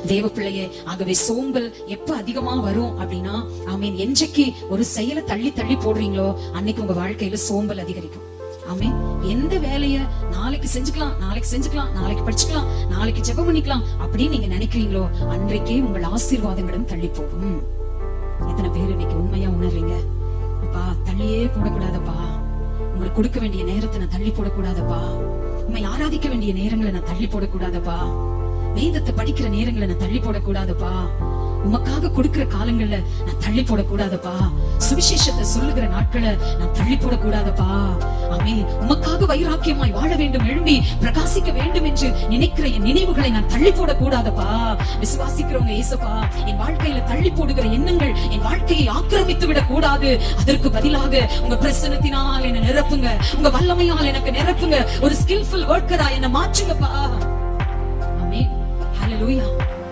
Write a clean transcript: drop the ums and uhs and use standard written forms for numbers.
தேவ பிள்ளையே, ஆகவே சோம்பல் எப்ப அதிகமா வரும் அப்படின்னா, ஆமீன், என்றைக்கு ஒரு செயலை தள்ளி தள்ளி போடுறீங்களோ அன்னைக்கு உங்க வாழ்க்கையில சோம்பல் அதிகரிக்கும். ஆமீன். எந்த வேலைய நாளைக்கு செஞ்சுக்கலாம், நாளைக்கு செஞ்சுக்கலாம், நாளைக்கு படிச்சுக்கலாம், நாளைக்கு ஜெபம் பண்ணிக்கலாம் அப்படின்னு நீங்க நினைக்கிறீங்களோ அன்றைக்கே உங்கள் ஆசீர்வாதங்களும் தள்ளி போகும். எத்தனை பேர் இன்னைக்கு உண்மையா உணர்றீங்க? அப்பா, தள்ளியே போடக்கூடாதப்பா, உங்களுக்கு கொடுக்க வேண்டிய நேரத்தை நான் தள்ளி போடக்கூடாதப்பா, உண்மை ஆராதிக்க வேண்டிய நேரங்களை நான் தள்ளி போடக்கூடாதப்பா, வேதத்தை படிக்கிற நேரங்களை நான் தள்ளி போடக்கூடாதப்பா, உமக்காக கொடுக்கிற காலங்கள்ல நான் தள்ளி போடக்கூடாதப்பா, சுவிசேஷத்தை சொல்லுகிற நாட்களை நான் தள்ளி போடக்கூடாதப்பா. ஆமென். உமக்காக வைராக்கியமாய் வாழ வேண்டும், எழும்பி பிரகாசிக்க வேண்டும் என்று நினைக்கிற என் நினைவுகளை நான் தள்ளி போடக்கூடாதப்பா. விசுவாசிக்கிறவங்க, ஏசப்பா, என் வாழ்க்கையில தள்ளி போடுகிற எண்ணங்கள் என் வாழ்க்கையை ஆக்கிரமித்து விடக் கூடாது. அதற்கு பதிலாக உங்க பிரசன்னத்தினால் என்ன நிரப்புங்க, உங்க வல்லமையால் எனக்கு நிரப்புங்க, ஒரு ஸ்கில்ஃபுல் ஒர்க்கரா என்ன மாற்றுங்கப்பா. ஆமென். ஹல்லேலூயா.